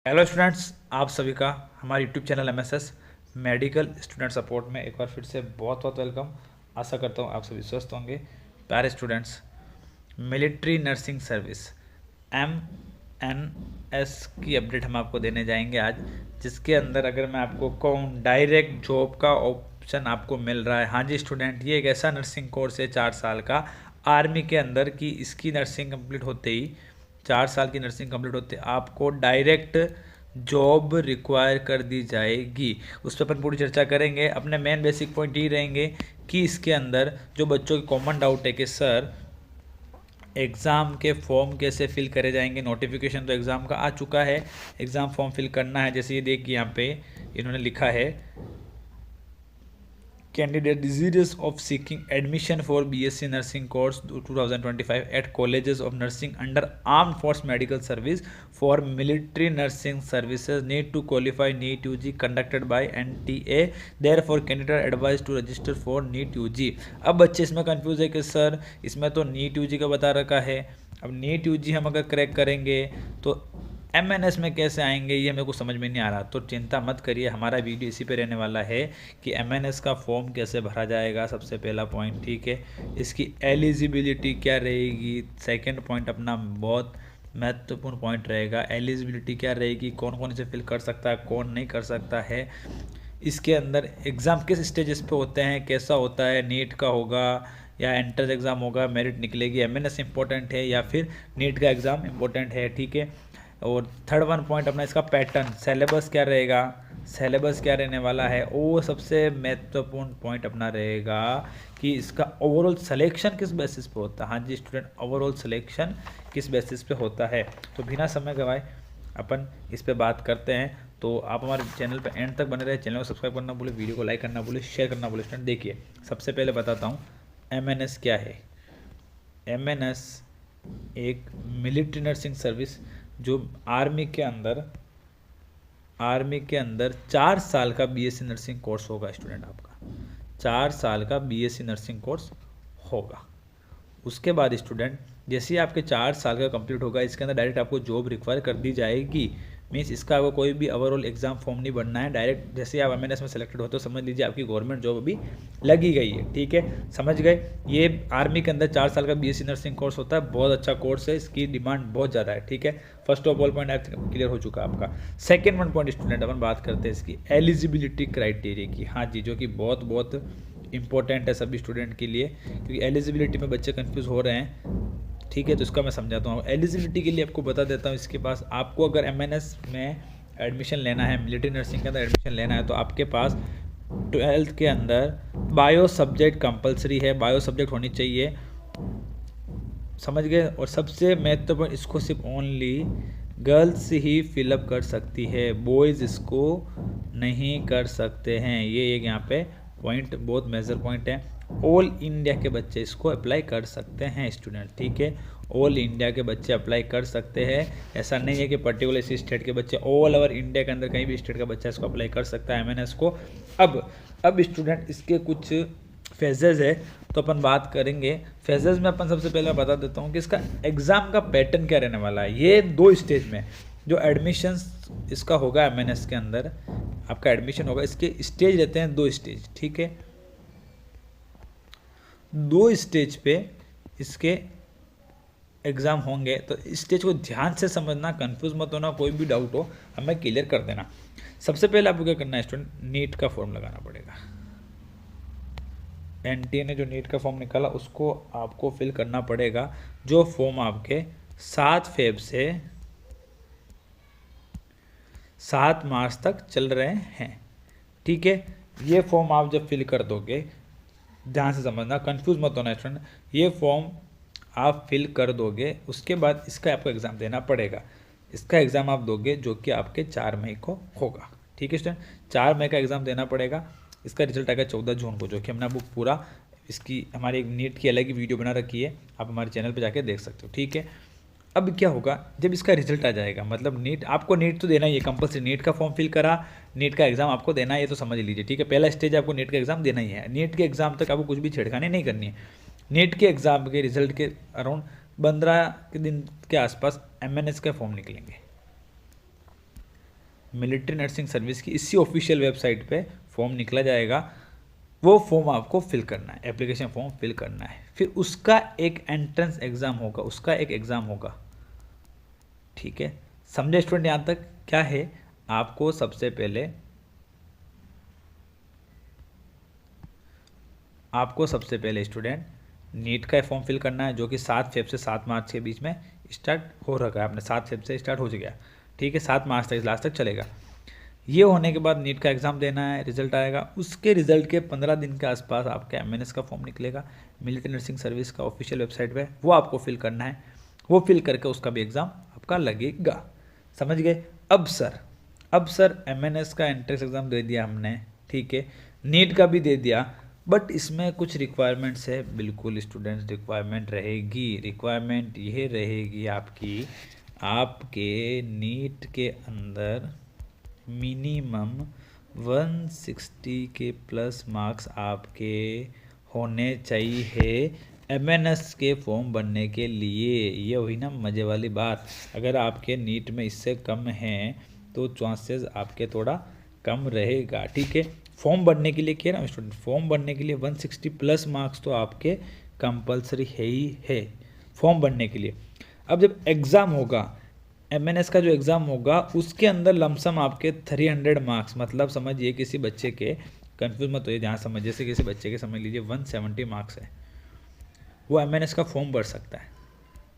Hello students, आप सभी का हमारे YouTube channel MSS medical student support में एक बार फिर से बहुत बहुत वेलकम। आशा करता हूँ आप सभी स्वस्थ होंगे। प्यारे students, military nursing service MNS की अपडेट हम आपको देने जाएंगे आज, जिसके अंदर अगर मैं आपको कहूँ डायरेक्ट जॉब का ऑप्शन आपको मिल रहा है। हाँ जी स्टूडेंट, ये एक ऐसा नर्सिंग कोर्स है 4 साल का आर्मी के अंदर की इसकी नर्सिंग कंप्लीट होते ही 4 साल की नर्सिंग कंप्लीट होते आपको डायरेक्ट जॉब रिक्वायर कर दी जाएगी। उस पर अपन पूरी चर्चा करेंगे। अपने मेन बेसिक पॉइंट ये रहेंगे कि इसके अंदर जो बच्चों की कॉमन डाउट है कि सर एग्ज़ाम के फॉर्म कैसे फिल करे जाएंगे। नोटिफिकेशन तो एग्ज़ाम का आ चुका है, एग्ज़ाम फॉर्म फिल करना है। जैसे ये देखिए यहाँ पे इन्होंने लिखा है candidate desirous of seeking admission for BSc Nursing course 2025 at colleges of nursing under Armed Force Medical Service for military nursing services need to qualify NEET UG conducted by NTA, therefore candidate advised to register for NEET UG। अब बच्चे इसमें confuse है कि sir इसमें तो NEET UG का बता रखा है, अब NEET UG हम अगर क्रैक करेंगे तो MNS में कैसे आएंगे, ये मेरे को समझ में नहीं आ रहा। तो चिंता मत करिए, हमारा वीडियो इसी पे रहने वाला है कि MNS का फॉर्म कैसे भरा जाएगा, सबसे पहला पॉइंट, ठीक है। इसकी एलिजिबिलिटी क्या रहेगी, सेकंड पॉइंट अपना बहुत महत्वपूर्ण पॉइंट रहेगा। एलिजिबिलिटी क्या रहेगी, कौन कौन इसे फिल कर सकता है, कौन नहीं कर सकता है। इसके अंदर एग्ज़ाम किस स्टेजेस पे होते हैं, कैसा होता है, नीट का होगा या एंट्रेंस एग्ज़ाम होगा, मेरिट निकलेगी, MNS इंपॉर्टेंट है या फिर नीट का एग्ज़ाम इंपॉर्टेंट है, ठीक है। और थर्ड वन पॉइंट अपना इसका पैटर्न, सिलेबस क्या रहेगा, सिलेबस क्या रहने वाला है। वो सबसे महत्वपूर्ण पॉइंट अपना रहेगा कि इसका ओवरऑल सिलेक्शन किस बेसिस पे होता है। हाँ जी स्टूडेंट, ओवरऑल सिलेक्शन किस बेसिस पे होता है। तो बिना समय गवाए अपन इस पे बात करते हैं। तो आप हमारे चैनल पे एंड तक बने रहे, चैनल को सब्सक्राइब करना भूले, वीडियो को लाइक करना भूले, शेयर करना भूले। स्टूडेंट देखिए, सबसे पहले बताता हूँ MNS क्या है। MNS एक मिलिट्री नर्सिंग सर्विस जो आर्मी के अंदर 4 साल का BSc नर्सिंग कोर्स होगा। स्टूडेंट आपका 4 साल का BSc नर्सिंग कोर्स होगा। उसके बाद स्टूडेंट जैसे ही आपके 4 साल का कंप्लीट होगा, इसके अंदर डायरेक्ट आपको जॉब रिक्वायर कर दी जाएगी। मीन्स इसका आपको कोई भी ओवरऑल एग्जाम फॉर्म नहीं बनना है, डायरेक्ट जैसे ही आप MNS में सेलेक्टेड होते हो समझ लीजिए आपकी गवर्नमेंट जॉब अभी लगी गई है, ठीक है। समझ गए। ये आर्मी के अंदर 4 साल का BSc नर्सिंग कोर्स होता है, बहुत अच्छा कोर्स है, इसकी डिमांड बहुत ज़्यादा है, ठीक है। First of all point clear हो चुका आपका। सेकेंड वन पॉइंट स्टूडेंट अपन बात करते हैं इसकी एलिजिबिलिटी क्राइटेरिया की। हाँ जी, जो कि बहुत बहुत इंपॉर्टेंट है सभी स्टूडेंट के लिए, क्योंकि एलिजिबिलिटी में बच्चे कंफ्यूज हो रहे हैं, ठीक है। तो इसका मैं समझाता हूँ। एलिजिबिलिटी के लिए आपको बता देता हूँ, इसके पास आपको अगर MNS में एडमिशन लेना है, मिलिट्री नर्सिंग के अंदर एडमिशन लेना है, तो आपके पास 12th के अंदर बायो सब्जेक्ट कंपलसरी है, बायो सब्जेक्ट होनी चाहिए, समझ गए। और सबसे महत्वपूर्ण, इसको सिर्फ ओनली गर्ल्स ही फिलअप कर सकती है, बॉयज़ इसको नहीं कर सकते हैं। ये एक यहाँ पे पॉइंट बहुत मेजर पॉइंट है। ऑल इंडिया के बच्चे इसको अप्लाई कर सकते हैं स्टूडेंट, ठीक है। ऑल इंडिया के बच्चे अप्लाई कर सकते हैं, ऐसा नहीं है कि पर्टिकुलर इसी स्टेट के बच्चे, ऑल ओवर इंडिया के अंदर कहीं भी स्टेट का बच्चा इसको अप्लाई कर सकता है MNS को। अब स्टूडेंट इसके कुछ फेजेज़ है, तो अपन बात करेंगे फेजेज़ में। अपन सबसे पहले बता देता हूँ कि इसका एग्ज़ाम का पैटर्न क्या रहने वाला है। ये 2 स्टेज में जो एडमिशन्स इसका होगा MNS के अंदर आपका एडमिशन होगा, इसके स्टेज रहते हैं 2 स्टेज, ठीक है। 2 स्टेज पे इसके एग्ज़ाम होंगे, तो स्टेज को ध्यान से समझना, कंफ्यूज मत होना, कोई भी डाउट हो हमें क्लियर कर देना। सबसे पहले आपको क्या करना है स्टूडेंट, नीट का फॉर्म लगाना पड़ेगा। NTA ने जो नीट का फॉर्म निकाला उसको आपको फिल करना पड़ेगा, जो फॉर्म आपके 7 फेब से 7 मार्च तक चल रहे हैं, ठीक है। ये फॉर्म आप जब फिल कर दोगे, ध्यान से समझना, कंफ्यूज मत होना स्टूडेंट, ये फॉर्म आप फिल कर दोगे, उसके बाद इसका आपको एग्ज़ाम देना पड़ेगा। इसका एग्ज़ाम आप दोगे जो कि आपके 4 मई को होगा, ठीक है स्टूडेंट। 4 मई का एग्ज़ाम देना पड़ेगा। इसका रिजल्ट आएगा 14 जून को, जो कि हमने बुक पूरा इसकी हमारी एक नीट की अलग ही वीडियो बना रखी है, आप हमारे चैनल पर जाके देख सकते हो, ठीक है। अब क्या होगा, जब इसका रिजल्ट आ जाएगा, मतलब नीट आपको नीट तो देना ही है कंपलसरी, नीट का फॉर्म फिल करा, नीट का एग्ज़ाम आपको देना है, ये तो समझ लीजिए, ठीक है। पहला स्टेज आपको नीट का एग्ज़ाम देना ही है। नीट के एग्ज़ाम तक आपको कुछ भी छेड़खानी नहीं करनी है। नीट के एग्ज़ाम के रिजल्ट के अराउंड 15 के दिन के आसपास MNS का फॉर्म निकलेंगे। मिलिट्री नर्सिंग सर्विस की इसी ऑफिशियल वेबसाइट पे फॉर्म निकला जाएगा। वो फॉर्म आपको फिल करना है, एप्लीकेशन फॉर्म फिल करना है। फिर उसका एक एंट्रेंस एग्ज़ाम होगा, उसका एक एग्ज़ाम होगा। ठीक है, समझे स्टूडेंट? यहाँ तक क्या है, आपको सबसे पहले स्टूडेंट नीट का फॉर्म फिल करना है, जो कि 7 फेब से 7 मार्च के बीच में स्टार्ट हो रखा है आपने, 7 फेब से स्टार्ट हो गया। ठीक है, 7 मार्च तक लास्ट तक चलेगा। ये होने के बाद नीट का एग्ज़ाम देना है, रिजल्ट आएगा। उसके रिजल्ट के 15 दिन के आसपास आपका एमएनएस का फॉर्म निकलेगा मिलिट्री नर्सिंग सर्विस का ऑफिशियल वेबसाइट पे, वो आपको फिल करना है। वो फिल करके उसका भी एग्ज़ाम आपका लगेगा। समझ गए? अब सर एमएनएस का एंट्रेंस एग्ज़ाम दे दिया हमने, ठीक है, नीट का भी दे दिया, बट इसमें कुछ रिक्वायरमेंट्स है। बिल्कुल स्टूडेंट्स, रिक्वायरमेंट यह रहेगी आपके नीट के अंदर मिनिमम 160 के प्लस मार्क्स आपके होने चाहिए एमएनएस के फॉर्म बनने के लिए। ये हुई ना मज़े वाली बात। अगर आपके नीट में इससे कम हैं तो चांसेस आपके थोड़ा कम रहेगा। ठीक है, फॉर्म बनने के लिए क्या ना स्टूडेंट, फॉर्म बनने के लिए 160 प्लस मार्क्स तो आपके कंपलसरी है ही है फॉर्म बनने के लिए। अब जब एग्ज़ाम होगा, एमएनएस का जो एग्ज़ाम होगा, उसके अंदर लमसम आपके 300 मार्क्स, मतलब समझिए किसी बच्चे के, कंफ्यूज मत होइए जहाँ समझ, जैसे किसी बच्चे के समझ लीजिए 170 मार्क्स है, वो एमएनएस का फॉर्म भर सकता है।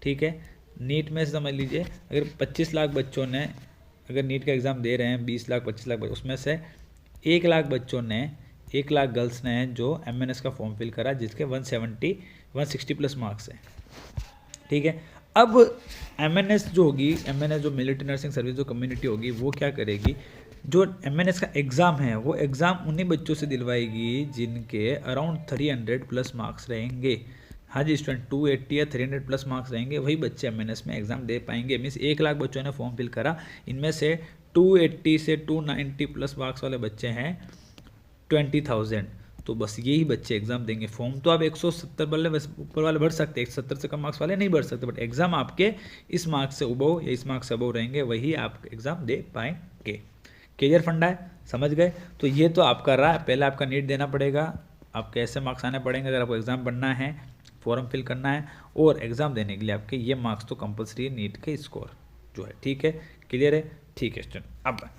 ठीक है, नीट में समझ लीजिए अगर 25 लाख बच्चों ने अगर नीट का एग्ज़ाम दे रहे हैं, 20 लाख 25 लाख, उसमें से 1 लाख बच्चों ने, 1 लाख गर्ल्स ने जो एमएनएस का फॉर्म फिल करा, जिसके 160 प्लस मार्क्स हैं। ठीक है, अब एमएनएस जो होगी, एमएनएस जो मिलिट्री नर्सिंग सर्विस जो कम्युनिटी होगी, वो क्या करेगी, जो एमएनएस का एग्ज़ाम है वो एग्ज़ाम उन्हीं बच्चों से दिलवाएगी जिनके अराउंड 300 प्लस मार्क्स रहेंगे। हाँ जी स्टूडेंट, 280 या 300 प्लस मार्क्स रहेंगे, वही बच्चे एमएनएस में एग्ज़ाम दे पाएंगे। मीन्स 1 लाख बच्चों ने फॉर्म फिल करा, इनमें से 280 से 290 प्लस मार्क्स वाले बच्चे हैं 20,000, तो बस यही बच्चे एग्जाम देंगे। फॉर्म तो आप 170 वाले ऊपर वाले भर सकते हैं, 170 से कम मार्क्स वाले नहीं भर सकते, बट एग्जाम आपके इस मार्क्स से अबव या इस मार्क्स से अबव रहेंगे, वही आप एग्जाम दे पाएंगे। क्लियर फंडा है, समझ गए? तो ये तो आपका रहा, पहले आपका नीट देना पड़ेगा, आपके ऐसे मार्क्स आने पड़ेंगे अगर आपको एग्ज़ाम बनना है, फॉर्म फिल करना है, और एग्ज़ाम देने के लिए आपके ये मार्क्स तो कंपलसरी है, नीट के स्कोर जो है। ठीक है, क्लियर है? ठीक है स्टूडेंट, अब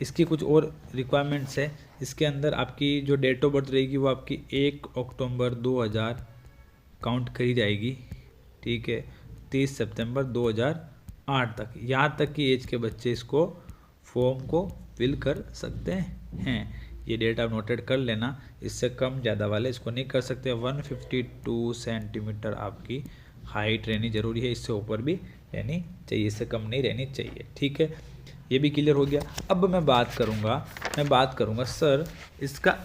इसकी कुछ और रिक्वायरमेंट्स है। इसके अंदर आपकी जो डेट ऑफ बर्थ रहेगी वो आपकी 1 अक्टूबर 2000 काउंट करी जाएगी। ठीक है, 30 सितंबर 2008 तक, यहाँ तक की एज के बच्चे इसको फॉर्म को फिल कर सकते हैं। ये डेट आप नोटेड कर लेना, इससे कम ज़्यादा वाले इसको नहीं कर सकते। 152 सेंटीमीटर आपकी हाइट रहनी जरूरी है, इससे ऊपर भी रहनी चाहिए, इससे कम नहीं रहनी चाहिए। ठीक है, ये भी क्लियर हो गया। अब मैं बात करूँगा सर इसका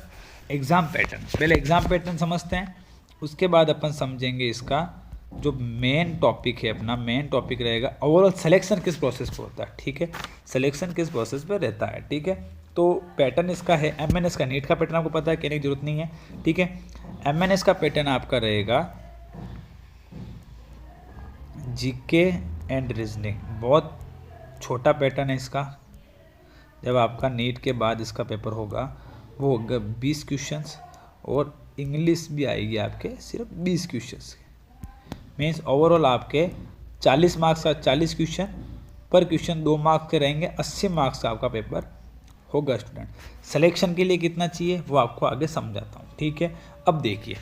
एग्ज़ाम पैटर्न। पहले एग्ज़ाम पैटर्न समझते हैं, उसके बाद अपन समझेंगे इसका जो मेन टॉपिक है, अपना मेन टॉपिक रहेगा ओवरऑल सिलेक्शन किस प्रोसेस पर होता है। ठीक है, सिलेक्शन किस प्रोसेस पर रहता है। ठीक है, तो पैटर्न इसका है एमएनएस का। नीट का पैटर्न आपको पता है, कहने की जरूरत नहीं है। ठीक है, एमएनएस का पैटर्न आपका रहेगा जीके एंड रीजनिंग, बहुत छोटा पैटर्न है इसका। जब आपका नीट के बाद इसका पेपर होगा वो होगा 20 क्वेश्चंस, और इंग्लिश भी आएगी आपके सिर्फ 20 क्वेश्चंस। मीन्स ओवरऑल आपके 40 मार्क्स का 40 क्वेश्चन, पर क्वेश्चन 2 मार्क्स के रहेंगे, 80 मार्क्स का आपका पेपर होगा स्टूडेंट। सिलेक्शन के लिए कितना चाहिए वो आपको आगे समझाता हूँ। ठीक है, अब देखिए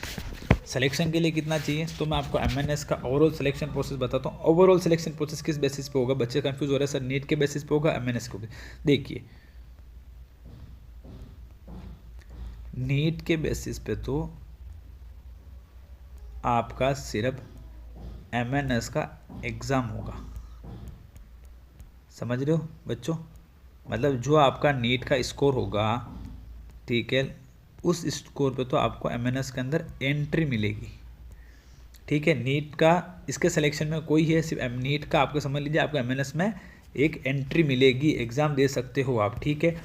सिलेक्शन के लिए कितना चाहिए, तो मैं आपको एमएनएस का ओवरऑल सिलेक्शन प्रोसेस बताता हूँ। ओवरऑल सिलेक्शन प्रोसेस किस बेसिस पे होगा, बच्चे कंफ्यूज हो रहे हैं सर नीट के बेसिस पे होगा एमएनएस के। देखिए नीट के बेसिस पे तो आपका सिर्फ एमएनएस का एग्ज़ाम होगा, समझ रहे हो बच्चों? मतलब जो आपका नीट का स्कोर होगा, ठीक है, उस स्कोर पे तो आपको एमएनएस के अंदर एंट्री मिलेगी। ठीक है, नीट का इसके सिलेक्शन में कोई है, सिर्फ नीट का आपको समझ लीजिए, आपको एमएनएस में एक एंट्री मिलेगी, एग्ज़ाम दे सकते हो आप। ठीक है,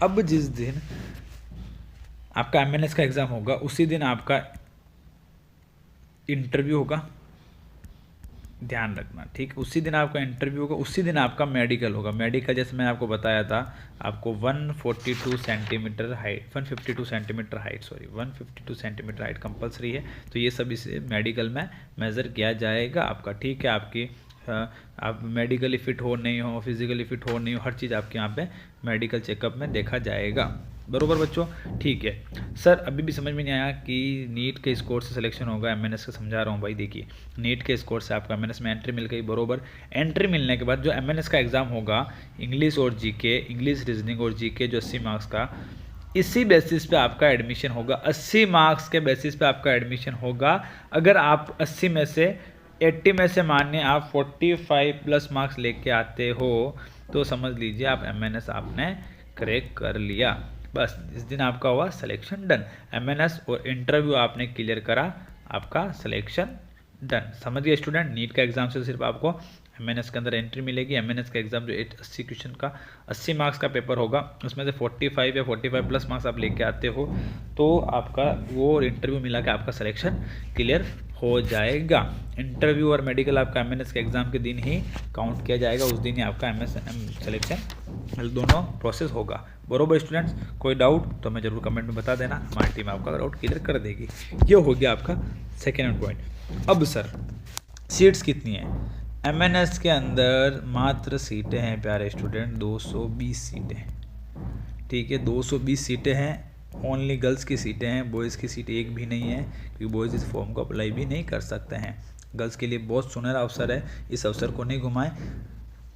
अब जिस दिन आपका एमएनएस का एग्ज़ाम होगा उसी दिन आपका इंटरव्यू होगा। ध्यान रखना, ठीक। उसी दिन आपका इंटरव्यू होगा, उसी दिन आपका मेडिकल होगा। मेडिकल जैसे मैंने आपको बताया था, आपको 142 centimetre height, 152 centimetre height, sorry 152 centimetre height compulsory है। तो ये सब इस मेडिकल में मेज़र किया जाएगा आपका, ठीक है। आपकी आप मेडिकली फ़िट हो नहीं हो, फिजिकली फ़िट हो नहीं हो, हर चीज़ आपके यहाँ पे मेडिकल चेकअप में देखा जाएगा। बरोबर बच्चों, ठीक है। सर अभी भी समझ में नहीं आया कि नीट के स्कोर से सिलेक्शन होगा एमएनएस का, समझा रहा हूँ भाई। देखिए नीट के स्कोर से आपका एमएनएस में एंट्री मिल गई, बरोबर। एंट्री मिलने के बाद जो एमएनएस का एग्ज़ाम होगा, इंग्लिश और जीके, इंग्लिश रीजनिंग और जीके जो 80 मार्क्स का, इसी बेसिस पे आपका एडमिशन होगा। 80 मार्क्स के बेसिस पे आपका एडमिशन होगा। अगर आप 80 में से 80 में से मानिए आप 45 प्लस मार्क्स लेके आते हो, तो समझ लीजिए आप एमएनएस आपने क्रैक कर लिया। बस इस दिन आपका हुआ सिलेक्शन डन। एमएनएस और इंटरव्यू आपने क्लियर करा, आपका सिलेक्शन डन। समझ गए स्टूडेंट, नीट का एग्जाम से सिर्फ आपको एमएनएस के अंदर एंट्री मिलेगी। एमएनएस का एग्जाम जो 80 क्वेश्चन का 80 मार्क्स का पेपर होगा, उसमें से 45 या 45 प्लस मार्क्स आप लेके आते हो, तो आपका वो इंटरव्यू मिला के आपका सिलेक्शन क्लियर हो जाएगा। इंटरव्यू और मेडिकल आपका एमएनएस के एग्जाम के दिन ही काउंट किया जाएगा, उस दिन ही आपका एमएस सिलेक्शन दोनों प्रोसेस होगा। बरोबर स्टूडेंट्स, कोई डाउट तो हमें जरूर कमेंट में बता देना, हमारी टीम आपका डाउट क्लियर कर देगी। ये हो गया आपका सेकेंड पॉइंट। अब सर सीट्स कितनी है एमएनएस के अंदर? मात्र सीटें हैं प्यारे स्टूडेंट, 220 सीटें, ठीक है। 220 सीटें हैं, ओनली गर्ल्स की सीटें हैं, बॉयज़ की सीट एक भी नहीं है, क्योंकि बॉयज़ इस फॉर्म को अप्लाई भी नहीं कर सकते हैं। गर्ल्स के लिए बहुत सुनहरा अवसर है, इस अवसर को नहीं घुमाएं,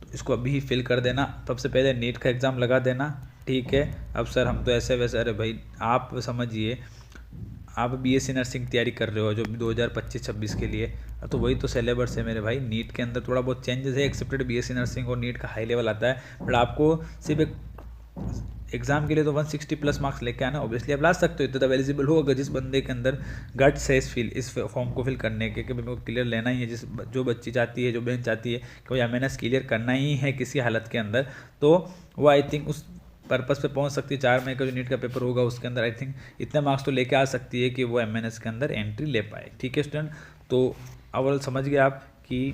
तो इसको अभी ही फिल कर देना। सबसे पहले नीट का एग्ज़ाम लगा देना, ठीक है। अब सर हम तो ऐसे वैसे, अरे भाई आप समझिए, आप बीएससी नर्सिंग तैयारी कर रहे हो जो 2025-26 के लिए, तो वही तो सिलेबस है मेरे भाई। नीट के अंदर थोड़ा बहुत चेंजेस है, एक्सेप्टेड बीएससी नर्सिंग और नीट का हाई लेवल आता है, बट आपको सिर्फ एक एग्जाम के लिए तो 160 प्लस मार्क्स लेके आना। ऑब्वियसली आप ला सकते हो, तो तब एलिजिबल हो अगर जिस बंदे के अंदर गट्स है इस फॉर्म को फिल करने के, कि मेरे को क्लियर लेना ही है, जो बच्ची चाहती है, जो बहन चाहती है कि भाई एमएनएस क्लियर करना ही है किसी हालत के अंदर, तो वो आई थिंक उस पर्पस पे पहुंच सकती है। 4 मई का जो नीट का पेपर होगा उसके अंदर आई थिंक इतने मार्क्स तो लेके आ सकती है कि वो एमएनएस के अंदर एंट्री ले पाए, ठीक है स्टूडेंट। तो ओवरऑल समझ गए आप कि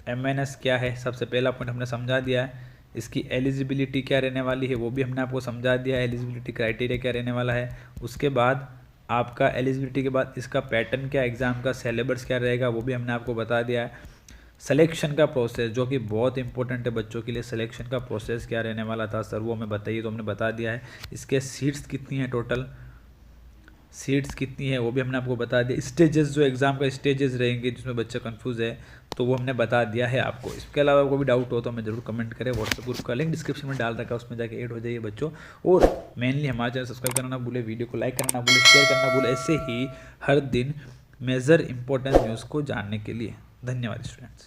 एमएनएस क्या है। सबसे पहला पॉइंट हमने समझा दिया है, इसकी एलिजिबिलिटी क्या रहने वाली है वो भी हमने आपको समझा दिया है, एलिजिबिलिटी क्राइटेरिया क्या रहने वाला है। उसके बाद आपका एलिजिबिलिटी के बाद इसका पैटर्न क्या, एग्ज़ाम का सिलेबस क्या रहेगा वो भी हमने आपको बता दिया है। सिलेक्शन का प्रोसेस जो कि बहुत इंपॉर्टेंट है बच्चों के लिए, सिलेक्शन का प्रोसेस क्या रहने वाला था सर वो हमें बताइए, तो हमने बता दिया है। इसके सीट्स कितनी हैं, टोटल सीट्स कितनी है वो भी हमने आपको बता दिया। स्टेजेस जो एग्ज़ाम का स्टेजेस रहेंगे जिसमें बच्चा कंफ्यूज है, तो वो हमने बता दिया है आपको। इसके अलावा कोई भी डाउट हो तो हमें जरूर कमेंट करें। व्हाट्सएप ग्रुप का लिंक डिस्क्रिप्शन में डाल रखा है, उसमें जाके ऐड हो जाइए बच्चों। और मेनली हमारे चैनल सब्सक्राइब करना ना भूले, वीडियो को लाइक करना ना भूले, शेयर करना ना भूले, ऐसे ही हर दिन मेजर इंपॉर्टेंट न्यूज़ को जानने के लिए। धन्यवाद स्टूडेंट्स।